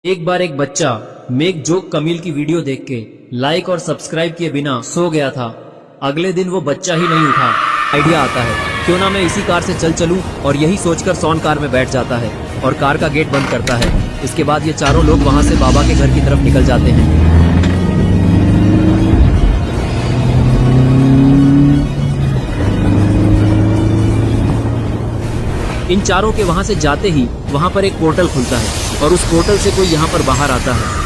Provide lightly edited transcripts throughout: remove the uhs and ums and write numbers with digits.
एक बार एक बच्चा मेक जोक कमील की वीडियो देख के लाइक और सब्सक्राइब किए बिना सो गया था। अगले दिन वो बच्चा ही नहीं उठा। आइडिया आता है क्यों ना मैं इसी कार से चल चलूं, और यही सोचकर सॉन कार में बैठ जाता है और कार का गेट बंद करता है। इसके बाद ये चारों लोग वहां से बाबा के घर की तरफ निकल जाते हैं। इन चारों के वहां से जाते ही वहां पर एक पोर्टल खुलता है और उस पोर्टल से कोई यहाँ पर बाहर आता है।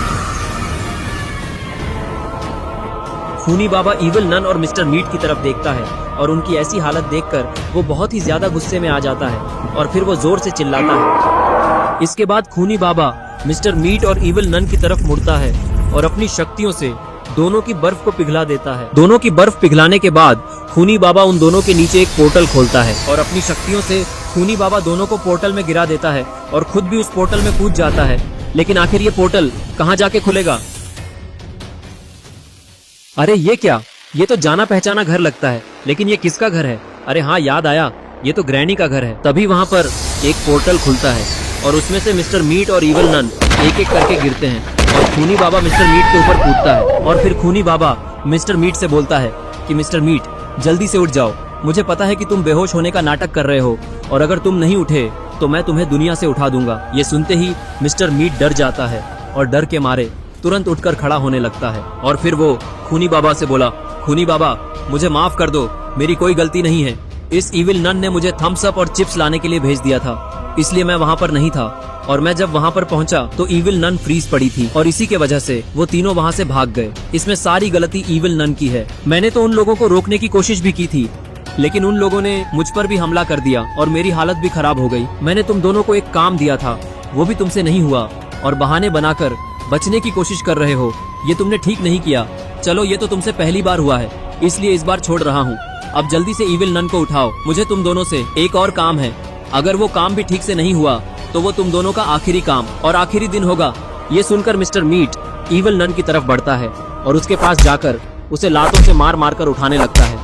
खूनी बाबा इविल नन और मिस्टर मीट की तरफ देखता है और उनकी ऐसी हालत देखकर वो बहुत ही ज्यादा गुस्से में आ जाता है और फिर वो जोर से चिल्लाता है। इसके बाद खूनी बाबा मिस्टर मीट और इविल नन की तरफ मुड़ता है और अपनी शक्तियों से दोनों की बर्फ को पिघला देता है। दोनों की बर्फ पिघलाने के बाद खूनी बाबा उन दोनों के नीचे एक पोर्टल खोलता है और अपनी शक्तियों से खूनी बाबा दोनों को पोर्टल में गिरा देता है और खुद भी उस पोर्टल में कूद जाता है। लेकिन आखिर ये पोर्टल कहाँ जाके खुलेगा? अरे ये क्या, ये तो जाना पहचाना घर लगता है, लेकिन ये किसका घर है? अरे हाँ, याद आया, ये तो ग्रैनी का घर है। तभी वहाँ पर एक पोर्टल खुलता है और उसमें से मिस्टर मीट और इविल नन एक एक करके गिरते हैं और खूनी बाबा मिस्टर मीट के ऊपर कूदता है और फिर खूनी बाबा मिस्टर मीट से बोलता है कि मिस्टर मीट, जल्दी से उठ जाओ, मुझे पता है कि तुम बेहोश होने का नाटक कर रहे हो और अगर तुम नहीं उठे तो मैं तुम्हें दुनिया से उठा दूंगा। ये सुनते ही मिस्टर मीट डर जाता है और डर के मारे तुरंत उठकर खड़ा होने लगता है और फिर वो खूनी बाबा से बोला, खूनी बाबा, मुझे माफ कर दो, मेरी कोई गलती नहीं है। इस इविल नन ने मुझे थम्स अप और चिप्स लाने के लिए भेज दिया था, इसलिए मैं वहाँ पर नहीं था और मैं जब वहाँ पर पहुँचा तो इविल नन फ्रीज पड़ी थी और इसी के वजह से वो तीनों वहाँ से भाग गए। इसमें सारी गलती इविल नन की है। मैंने तो उन लोगों को रोकने की कोशिश भी की थी, लेकिन उन लोगों ने मुझ पर भी हमला कर दिया और मेरी हालत भी खराब हो गई। मैंने तुम दोनों को एक काम दिया था, वो भी तुमसे नहीं हुआ और बहाने बनाकर बचने की कोशिश कर रहे हो। ये तुमने ठीक नहीं किया। चलो, ये तो तुमसे पहली बार हुआ है, इसलिए इस बार छोड़ रहा हूँ। अब जल्दी से इविल नन को उठाओ, मुझे तुम दोनों से एक और काम है। अगर वो काम भी ठीक से नहीं हुआ तो वो तुम दोनों का आखिरी काम और आखिरी दिन होगा। ये सुनकर मिस्टर मीट इविल नन की तरफ बढ़ता है और उसके पास जाकर उसे लातों से मार मार कर उठाने लगता है।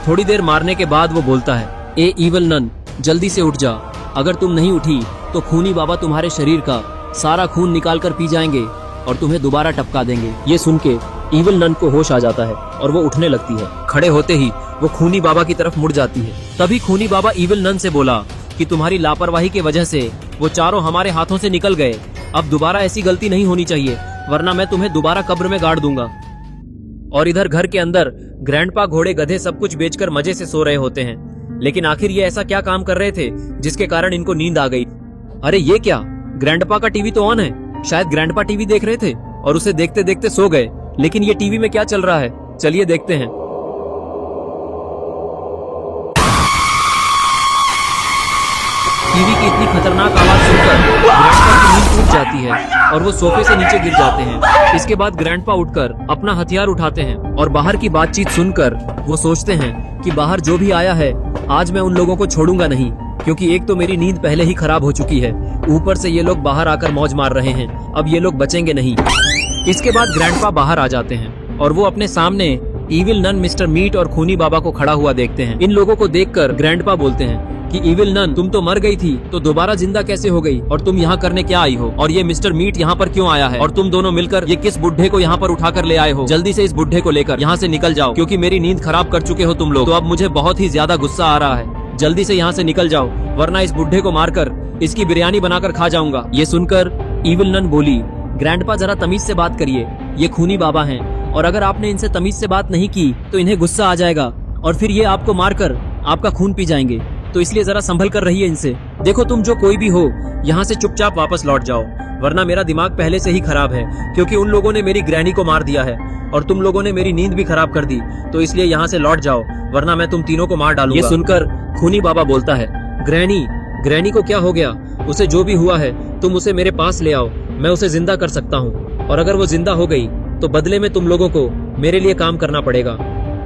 थोड़ी देर मारने के बाद वो बोलता है, ए इविल नन, जल्दी से उठ जा। अगर तुम नहीं उठी तो खूनी बाबा तुम्हारे शरीर का सारा खून निकाल कर पी जाएंगे और तुम्हें दोबारा टपका देंगे। ये सुन के इविल नन को होश आ जाता है और वो उठने लगती है। खड़े होते ही वो खूनी बाबा की तरफ मुड़ जाती है। तभी खूनी बाबा इविल नन से बोला कि तुम्हारी लापरवाही की वजह से वो चारों हमारे हाथों से निकल गए। अब दोबारा ऐसी गलती नहीं होनी चाहिए, वरना मैं तुम्हें दोबारा कब्र में गाड़ दूंगा। और इधर घर के अंदर ग्रैंडपा घोड़े गधे सब कुछ बेचकर मजे से सो रहे होते हैं। लेकिन आखिर ये ऐसा क्या काम कर रहे थे जिसके कारण इनको नींद आ गई? अरे ये क्या, ग्रैंडपा का टीवी तो ऑन है। शायद ग्रैंडपा टीवी देख रहे थे और उसे देखते देखते सो गए। लेकिन ये टीवी में क्या चल रहा है, चलिए देखते हैं। टीवी की इतनी खतरनाक आवाज सुनकर ग्रैंडपा की नींद टूट जाती है और वो सोफे से नीचे गिर जाते हैं। इसके बाद ग्रैंडपा उठकर अपना हथियार उठाते हैं और बाहर की बातचीत सुनकर वो सोचते हैं कि बाहर जो भी आया है, आज मैं उन लोगों को छोड़ूंगा नहीं, क्योंकि एक तो मेरी नींद पहले ही खराब हो चुकी है, ऊपर से ये लोग बाहर आकर मौज मार रहे हैं। अब ये लोग बचेंगे नहीं। इसके बाद ग्रैंडपा बाहर आ जाते हैं और वो अपने सामने इविल नन, मिस्टर मीट और खूनी बाबा को खड़ा हुआ देखते हैं। इन लोगों को देखकर ग्रैंडपा बोलते हैं कि इविल नन, तुम तो मर गई थी, तो दोबारा जिंदा कैसे हो गई और तुम यहाँ करने क्या आई हो? और ये मिस्टर मीट यहाँ पर क्यों आया है? और तुम दोनों मिलकर ये किस बुढ़े को यहाँ पर उठा कर ले आए हो? जल्दी से इस बुढ़े को लेकर यहाँ से निकल जाओ, क्योंकि मेरी नींद खराब कर चुके हो तुम लोग। तो अब मुझे बहुत ही ज्यादा गुस्सा आ रहा है। जल्दी से यहाँ से निकल जाओ, वरना इस बुढ़े को मारकर इसकी बिरयानी बनाकर खा जाऊंगा। ये सुनकर इविल नन बोली, ग्रैंडपा, जरा तमीज से बात करिए, ये खूनी बाबा हैं और अगर आपने इनसे तमीज से बात नहीं की तो इन्हें गुस्सा आ जाएगा और फिर ये आपको मारकर आपका खून पी जाएंगे। तो इसलिए जरा संभल कर रहिए इनसे। देखो, तुम जो कोई भी हो, यहाँ से चुपचाप वापस लौट जाओ, वरना मेरा दिमाग पहले से ही खराब है, क्योंकि उन लोगों ने मेरी ग्रैनी को मार दिया है और तुम लोगों ने मेरी नींद भी खराब कर दी। तो इसलिए यहाँ से लौट जाओ, वरना मैं तुम तीनों को मार डालूंगा। ये सुनकर खूनी बाबा बोलता है, ग्रैनी को क्या हो गया? उसे जो भी हुआ है तुम उसे मेरे पास ले आओ, मैं उसे जिंदा कर सकता हूँ। और अगर वो जिंदा हो गई तो बदले में तुम लोगों को मेरे लिए काम करना पड़ेगा।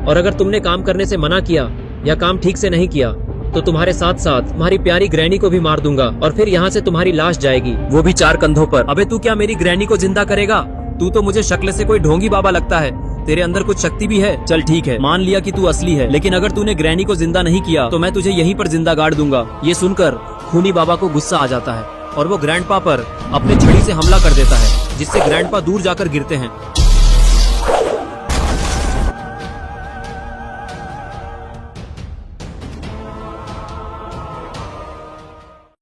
और अगर तुमने काम करने से मना किया या काम ठीक से नहीं किया तो तुम्हारे साथ साथ तुम्हारी प्यारी ग्रैनी को भी मार दूंगा और फिर यहाँ से तुम्हारी लाश जाएगी, वो भी 4 कंधों पर। अबे तू क्या मेरी ग्रैनी को जिंदा करेगा? तू तो मुझे शक्ल से कोई ढोंगी बाबा लगता है। तेरे अंदर कुछ शक्ति भी है। चल ठीक है, मान लिया कि तू असली है, लेकिन अगर तूने ग्रैनी को जिंदा नहीं किया तो मैं तुझे यहीं पर जिंदा गाड़ दूंगा। ये सुनकर खूनी बाबा को गुस्सा आ जाता है और वो ग्रैंडपा पर अपने छड़ी से हमला कर देता है, जिससे ग्रैंडपा दूर जाकर गिरते हैं।